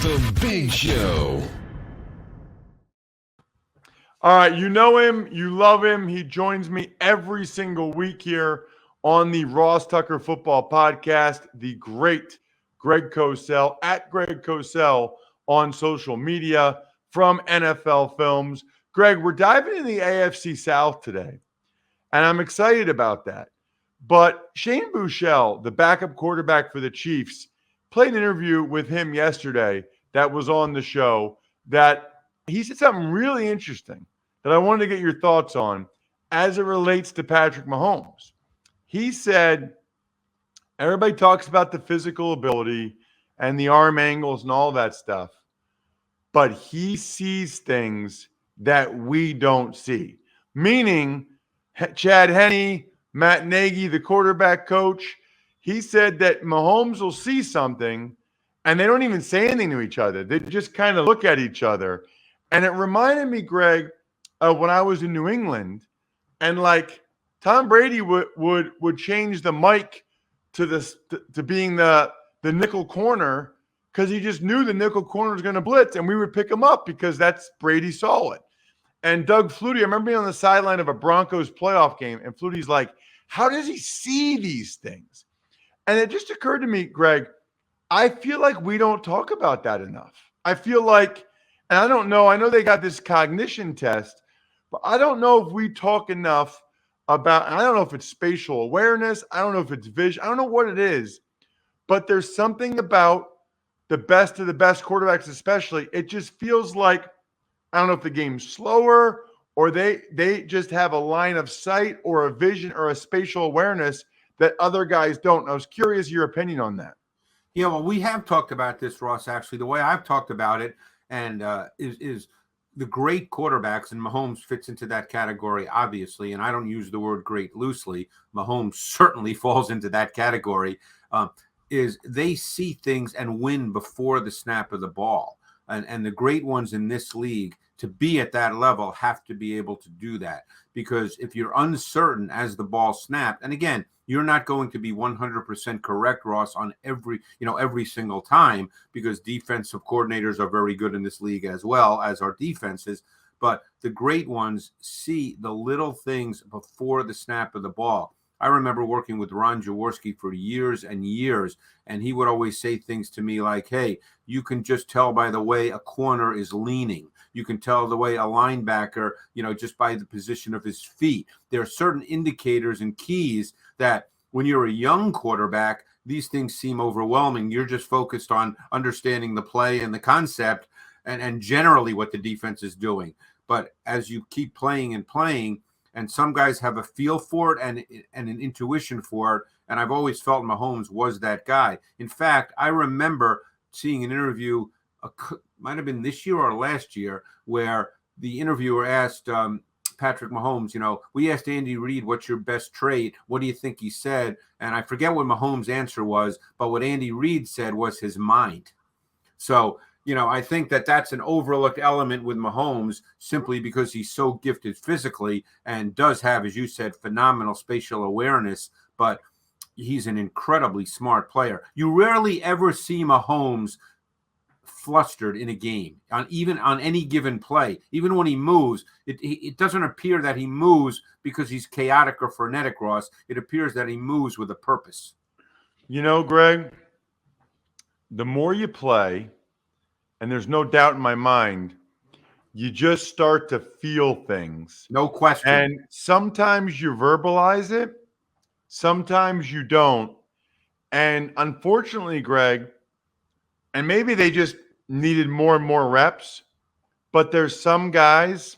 The Big Show. All right, you know him, you love him. He joins me every single week here on the Ross Tucker Football Podcast, the great Greg Cosell, at Greg Cosell on social media from NFL Films. Greg, we're diving into the AFC South today, and I'm excited about that. But Shane Buechele, the backup quarterback for the Chiefs, played an interview with him yesterday that was on the show that he said something really interesting that I wanted to get your thoughts on as it relates to Patrick Mahomes. He said everybody talks about the physical ability and the arm angles and all that stuff, but he sees things that we don't see. Meaning, Chad Henne, Matt Nagy, the quarterback coach, he said that Mahomes will see something and they don't even say anything to each other. They just kind of look at each other. And it reminded me, Greg, of when I was in New England, and like Tom Brady would change the mic to being the nickel corner because he just knew the nickel corner was going to blitz, and we would pick him up because that's Brady saw it. And Doug Flutie, I remember being on the sideline of a Broncos playoff game, and Flutie's like, how does he see these things? And it just occurred to me, Greg, I feel like we don't talk about that enough. I feel like, and I don't know, I know they got this cognition test, but I don't know if we talk enough about, I don't know if it's spatial awareness, I don't know if it's vision, I don't know what it is, but there's something about the best of the best quarterbacks especially, it just feels like, I don't know if the game's slower or they just have a line of sight or a vision or a spatial awareness that other guys don't. I was curious your opinion on that. Yeah, well, we have talked about this, Ross, actually. The way I've talked about it and is the great quarterbacks, and Mahomes fits into that category, obviously, and I don't use the word great loosely. Mahomes certainly falls into that category, is they see things and win before the snap of the ball. And the great ones in this league, to be at that level, have to be able to do that. Because if you're uncertain as the ball snapped, and again, you're not going to be 100% correct, Ross, on every single time, because defensive coordinators are very good in this league as well as our defenses. But the great ones see the little things before the snap of the ball. I remember working with Ron Jaworski for years and years, and he would always say things to me like, hey, you can just tell by the way a corner is leaning. You can tell the way a linebacker, just by the position of his feet. There are certain indicators and keys that when you're a young quarterback, these things seem overwhelming. You're just focused on understanding the play and the concept and generally what the defense is doing. But as you keep playing, and some guys have a feel for it and an intuition for it. And I've always felt Mahomes was that guy. In fact, I remember seeing an interview, might have been this year or last year, where the interviewer asked Patrick Mahomes, we asked Andy Reid, what's your best trait? What do you think he said? And I forget what Mahomes' answer was, but what Andy Reid said was his mind. So, I think that that's an overlooked element with Mahomes simply because he's so gifted physically and does have, as you said, phenomenal spatial awareness, but he's an incredibly smart player. You rarely ever see Mahomes flustered in a game, even on any given play. Even when he moves, it doesn't appear that he moves because he's chaotic or frenetic, Ross. It appears that he moves with a purpose. Greg, the more you play, and there's no doubt in my mind, you just start to feel things. No question. And sometimes you verbalize it, sometimes you don't. And unfortunately, Greg, and maybe they just needed more and more reps, but there's some guys,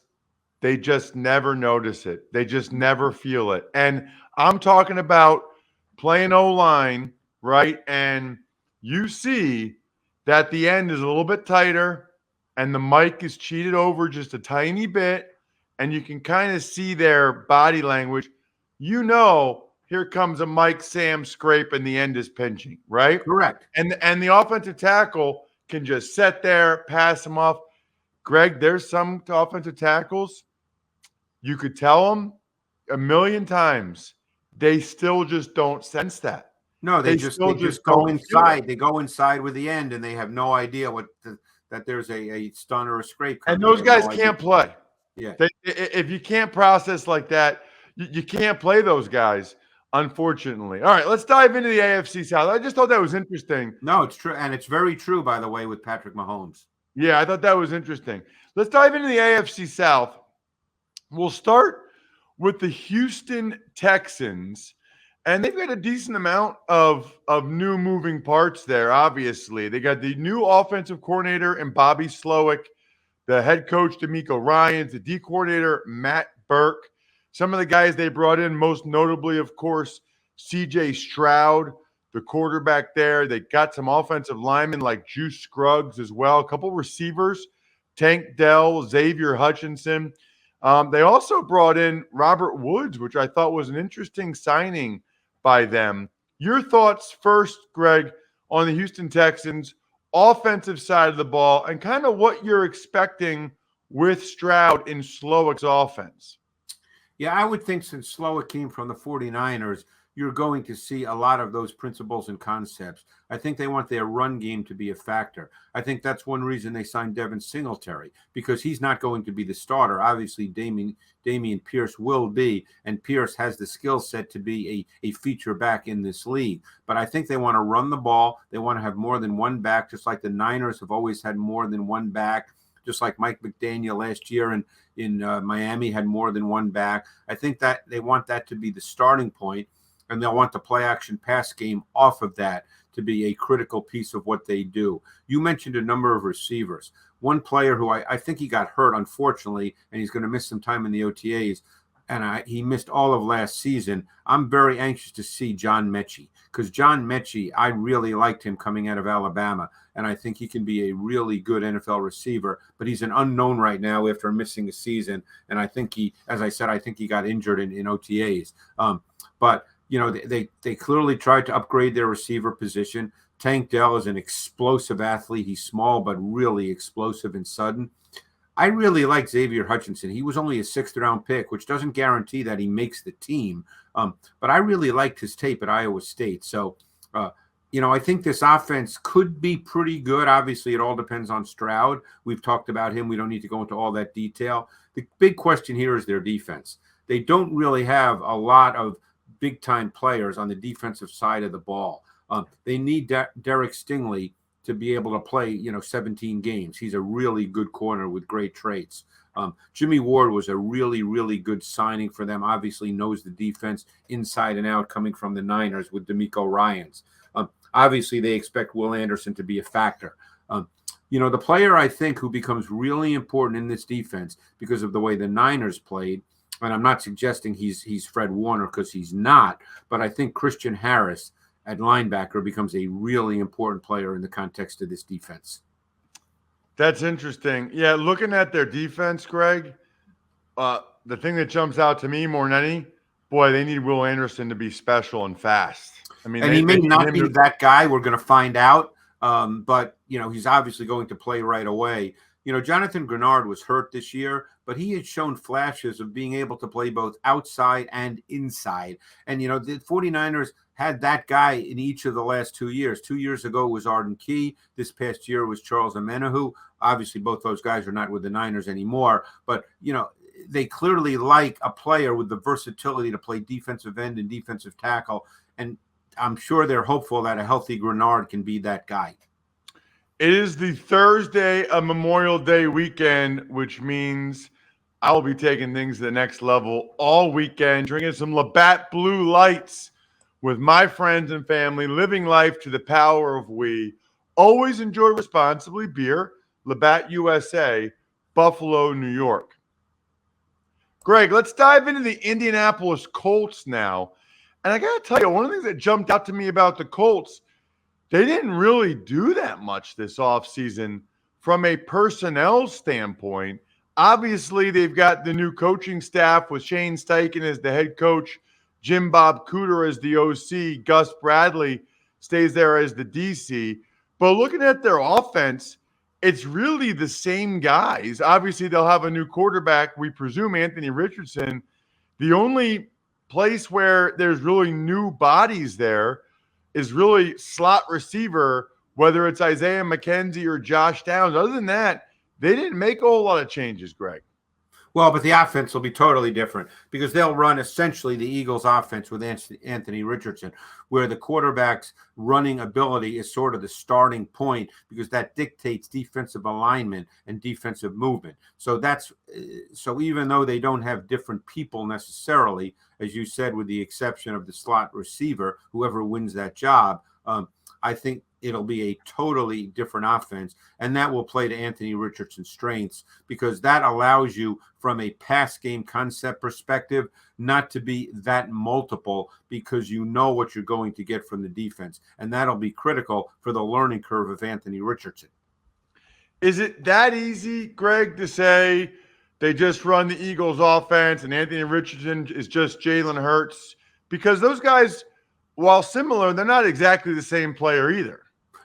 they just never notice it. They just never feel it. And I'm talking about playing O-line, right? And you see that the end is a little bit tighter and the mic is cheated over just a tiny bit, and you can kind of see their body language. Here comes a Mike Sam scrape and the end is pinching, right? Correct. And the offensive tackle can just sit there, pass them off. Greg, there's some offensive tackles, you could tell them a million times, they still just don't sense that. No, they they still just just go don't feel it. inside. They go inside with the end, and they have no idea that there's a stun or a scrape And coming. They those have guys no idea. can't play. Yeah. If you can't process like that, you can't play those guys, unfortunately. All right, let's dive into the AFC South. I just thought that was interesting. No, it's true, and it's very true, by the way, with Patrick Mahomes. Yeah, I thought that was interesting. Let's dive into the AFC South. We'll start with the Houston Texans, and they've got a decent amount of new moving parts there, obviously. They got the new offensive coordinator and Bobby Slowick, the head coach, D'Amico Ryans, the D coordinator, Matt Burke. Some of the guys they brought in, most notably, of course, CJ Stroud, the quarterback there. They got some offensive linemen like Juice Scruggs as well, a couple receivers, Tank Dell, Xavier Hutchinson. They also brought in Robert Woods, which I thought was an interesting signing by them. Your thoughts first, Greg, on the Houston Texans, offensive side of the ball, and kind of what you're expecting with Stroud in Slowick's offense. Yeah, I would think since Slowick came from the 49ers, you're going to see a lot of those principles and concepts. I think they want their run game to be a factor. I think that's one reason they signed Devin Singletary, because he's not going to be the starter. Obviously, Damian Pierce will be, and Pierce has the skill set to be a feature back in this league. But I think they want to run the ball. They want to have more than one back, just like the Niners have always had more than one back, just like Mike McDaniel last year in Miami had more than one back. I think that they want that to be the starting point, and they'll want the play action pass game off of that to be a critical piece of what they do. You mentioned a number of receivers. One player who I think he got hurt, unfortunately, and he's going to miss some time in the OTAs, and he missed all of last season. I'm very anxious to see John Mechie, because John Mechie, I really liked him coming out of Alabama, and I think he can be a really good NFL receiver, but he's an unknown right now after missing a season, and I think as I said, I think he got injured in OTAs. But they clearly tried to upgrade their receiver position. Tank Dell is an explosive athlete. He's small, but really explosive and sudden. I really like Xavier Hutchinson. He was only a 6th-round pick, which doesn't guarantee that he makes the team. But I really liked his tape at Iowa State. So, I think this offense could be pretty good. Obviously, it all depends on Stroud. We've talked about him. We don't need to go into all that detail. The big question here is their defense. They don't really have a lot of big-time players on the defensive side of the ball. They need Derek Stingley to be able to play, 17 games. He's a really good corner with great traits. Jimmy Ward was a really, really good signing for them. Obviously knows the defense inside and out, coming from the Niners with D'Amico Ryans. Obviously, they expect Will Anderson to be a factor. The player I think who becomes really important in this defense because of the way the Niners played, and I'm not suggesting he's Fred Warner, because he's not, but I think Christian Harris at linebacker becomes a really important player in the context of this defense. That's interesting. Yeah, looking at their defense, Greg, the thing that jumps out to me more than any, boy, they need Will Anderson to be special and fast. I mean, and he may not be that guy. We're going to find out. But, he's obviously going to play right away. Jonathan Grenard was hurt this year, but he had shown flashes of being able to play both outside and inside. And, the 49ers had that guy in each of the last 2 years. 2 years ago was Arden Key. This past year was Charles Omenihu. Obviously, both those guys are not with the Niners anymore. But, they clearly like a player with the versatility to play defensive end and defensive tackle. And I'm sure they're hopeful that a healthy Grenard can be that guy. It is the Thursday of Memorial Day weekend, which means I will be taking things to the next level all weekend, drinking some Labatt Blue Lights with my friends and family, living life to the power of we. Always enjoy responsibly. Beer, Labatt USA, Buffalo, New York. Greg, let's dive into the Indianapolis Colts now. And I got to tell you, one of the things that jumped out to me about the Colts, they didn't really do that much this offseason from a personnel standpoint. Obviously, they've got the new coaching staff with Shane Steichen as the head coach, Jim Bob Cooter as the OC, Gus Bradley stays there as the DC. But looking at their offense, it's really the same guys. Obviously, they'll have a new quarterback, we presume Anthony Richardson. The only place where there's really new bodies there is really slot receiver, whether it's Isaiah McKenzie or Josh Downs. Other than that, they didn't make a whole lot of changes, Greg. Well, but the offense will be totally different because they'll run essentially the Eagles' offense with Anthony Richardson, where the quarterback's running ability is sort of the starting point because that dictates defensive alignment and defensive movement. So even though they don't have different people necessarily, as you said, with the exception of the slot receiver, whoever wins that job, I think it'll be a totally different offense, and that will play to Anthony Richardson's strengths because that allows you from a pass game concept perspective not to be that multiple because you know what you're going to get from the defense, and that'll be critical for the learning curve of Anthony Richardson. Is it that easy, Greg, to say they just run the Eagles offense and Anthony Richardson is just Jalen Hurts? Because those guys, while similar, they're not exactly the same player either.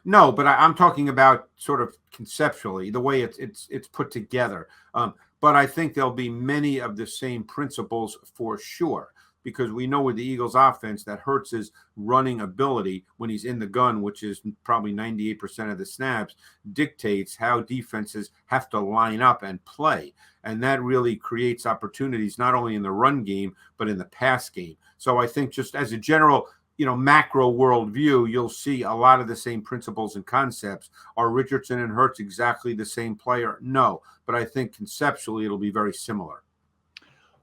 No, but I'm talking about sort of conceptually, the way it's put together. But I think there'll be many of the same principles for sure, because we know with the Eagles offense that Hurts's running ability when he's in the gun, which is probably 98% of the snaps, dictates how defenses have to line up and play. And that really creates opportunities not only in the run game, but in the pass game. So I think just as a general macro worldview, you'll see a lot of the same principles and concepts. Are Richardson and Hurts exactly the same player? No, but I think conceptually it'll be very similar.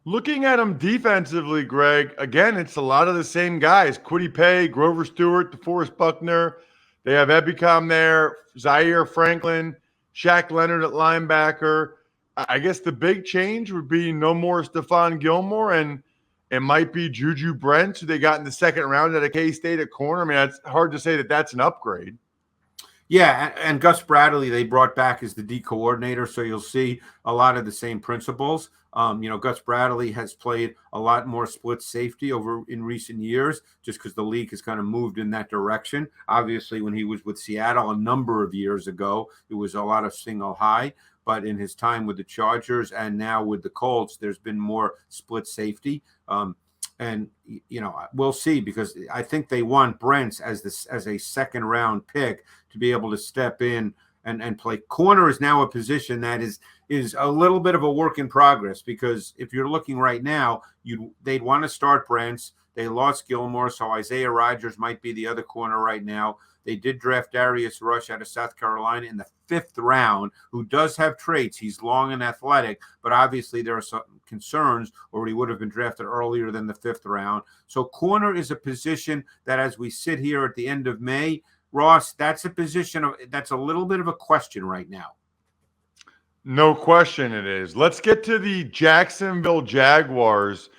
Looking at them defensively, Greg, again, it's a lot of the same guys. Kwity Paye, Grover Stewart, DeForest Buckner. They have Ebicom there, Zaire Franklin, Shaq Leonard at linebacker. I guess the big change would be no more Stephon Gilmore, and it might be Juju Brents, who they got in the second round at K-State at corner. I mean, it's hard to say that that's an upgrade. Yeah, and Gus Bradley they brought back as the D coordinator, so you'll see a lot of the same principles. Gus Bradley has played a lot more split safety over in recent years just because the league has kind of moved in that direction. Obviously, when he was with Seattle a number of years ago, it was a lot of single high. But in his time with the Chargers and now with the Colts, there's been more split safety. And we'll see because I think they want Brents as a second round pick to be able to step in and play. Corner is now a position that is a little bit of a work in progress because if you're looking right now, they'd want to start Brents. They lost Gilmore, so Isaiah Rodgers might be the other corner right now. They did draft Darius Rush out of South Carolina in the 5th round, who does have traits. He's long and athletic, but obviously there are some concerns, or he would have been drafted earlier than the 5th round. So corner is a position that as we sit here at the end of May, Ross, that's a position that's a little bit of a question right now. No question it is. Let's get to the Jacksonville Jaguars.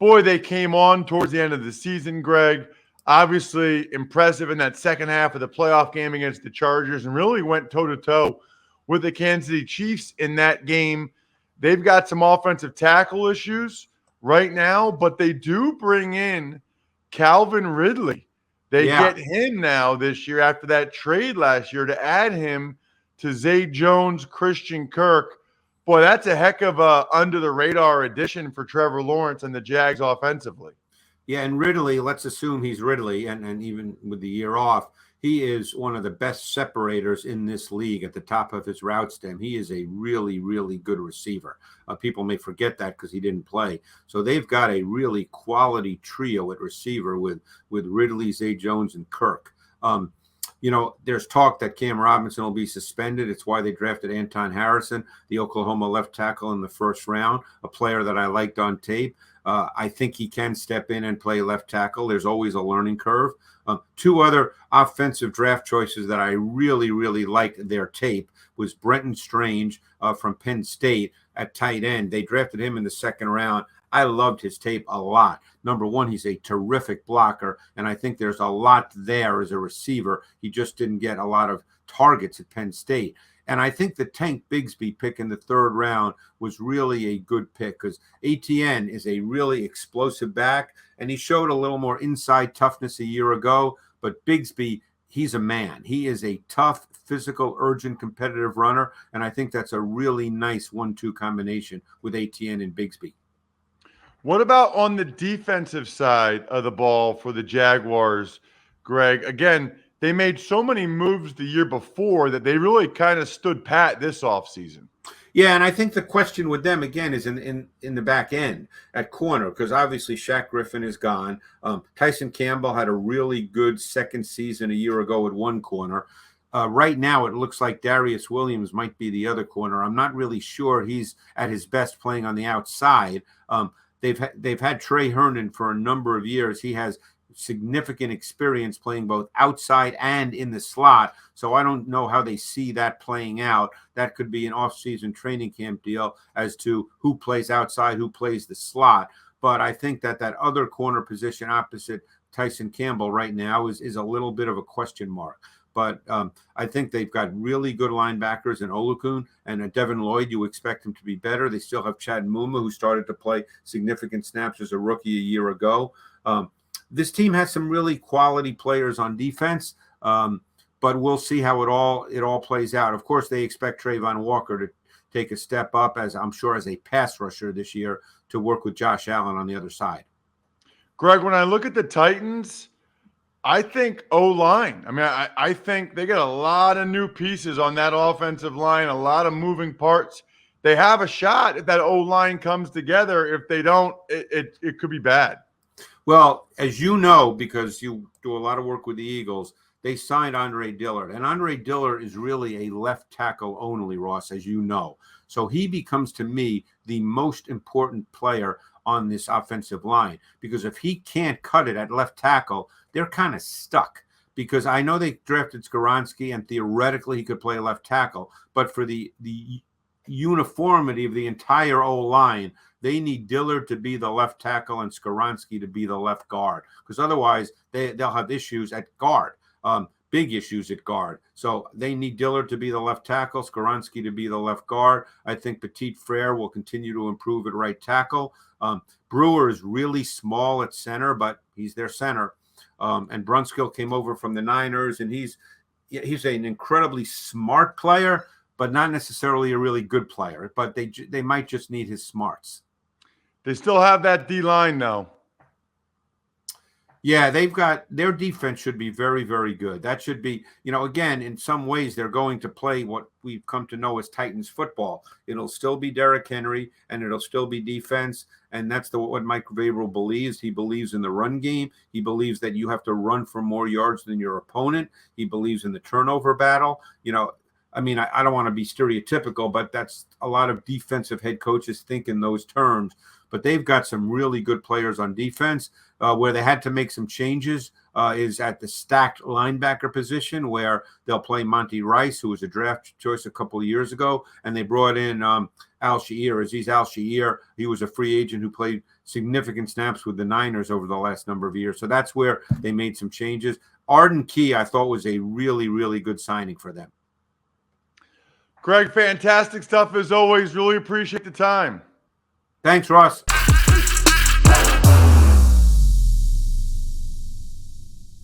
Boy, they came on towards the end of the season, Greg. Obviously impressive in that second half of the playoff game against the Chargers and really went toe-to-toe with the Kansas City Chiefs in that game. They've got some offensive tackle issues right now, but they do bring in Calvin Ridley. They get him now this year after that trade last year to add him to Zay Jones, Christian Kirk. Boy, that's a heck of a under-the-radar addition for Trevor Lawrence and the Jags offensively. Yeah, and Ridley, let's assume he's Ridley, and even with the year off, he is one of the best separators in this league at the top of his route stem. He is a really, really good receiver. People may forget that because he didn't play. So they've got a really quality trio at receiver with Ridley, Zay Jones, and Kirk. There's talk that Cam Robinson will be suspended. It's why they drafted Anton Harrison, the Oklahoma left tackle, in the 1st round, a player that I liked on tape. I think he can step in and play left tackle. There's always a learning curve. 2 other offensive draft choices that I really, really liked their tape was Brenton Strange from Penn State at tight end. They drafted him in the 2nd round. I loved his tape a lot. Number one, he's a terrific blocker, and I think there's a lot there as a receiver. He just didn't get a lot of targets at Penn State. And I think the Tank Bigsby pick in the 3rd round was really a good pick because ATN is a really explosive back, and he showed a little more inside toughness a year ago. But Bigsby, he's a man. He is a tough, physical, urgent, competitive runner, and I think that's a really nice 1-2 combination with ATN and Bigsby. What about on the defensive side of the ball for the Jaguars, Greg. Again, they made so many moves the year before that they really kind of stood pat this offseason. Yeah, and I think the question with them again is in the back end at corner, because obviously Shaq Griffin is gone. Tyson Campbell had a really good second season a year ago at one corner. Right now, it looks like Darius Williams might be the other corner. I'm not really sure he's at his best playing on the outside. They've had Trey Herndon for a number of years. He has significant experience playing both outside and in the slot. So I don't know how they see that playing out. That could be an off-season training camp deal as to who plays outside, who plays the slot. But I think that other corner position opposite Tyson Campbell right now is a little bit of a question mark. But I think they've got really good linebackers in Olukun and Devin Lloyd. You expect him to be better. They still have Chad Muma, who started to play significant snaps as a rookie a year ago. This team has some really quality players on defense, but we'll see how it all plays out. Of course, they expect Trayvon Walker to take a step up, as I'm sure, as a pass rusher this year to work with Josh Allen on the other side. Greg, when I look at the Titans, I think O-line. I mean, I think they got a lot of new pieces on that offensive line, a lot of moving parts. They have a shot if that O-line comes together. If they don't, it could be bad. Well, as you know, because you do a lot of work with the Eagles, they signed Andre Dillard. And Andre Dillard is really a left tackle only, Ross, as you know. So he becomes, to me, the most important player on this offensive line. Because if he can't cut it at left tackle, they're kind of stuck. Because I know they drafted Skoronski, and theoretically he could play left tackle. But for the uniformity of the entire O-line, they need Dillard to be the left tackle and Skoronski to be the left guard, because otherwise they'll have issues at guard, big issues at guard. So they need Dillard to be the left tackle, Skoronski to be the left guard. I think Petit Frere will continue to improve at right tackle. Brewer is really small at center, but he's their center. And Brunskill came over from the Niners, and he's an incredibly smart player, but not necessarily a really good player. But they might just need his smarts. They still have that D-line, though. Yeah, they've got their defense should be very, very good. That should be, again, in some ways they're going to play what we've come to know as Titans football. It'll still be Derrick Henry, and it'll still be defense. And that's what Mike Vrabel believes. He believes in the run game. He believes that you have to run for more yards than your opponent. He believes in the turnover battle. I mean, I don't want to be stereotypical, but that's a lot of defensive head coaches think in those terms. But they've got some really good players on defense. Where they had to make some changes is at the stacked linebacker position, where they'll play Monty Rice, who was a draft choice a couple of years ago, and they brought in Al-Shaair. Aziz Al-Shaair, he was a free agent who played significant snaps with the Niners over the last number of years. So that's where they made some changes. Arden Key, I thought, was a really, really good signing for them. Greg, fantastic stuff as always. Really appreciate the time. Thanks, Ross.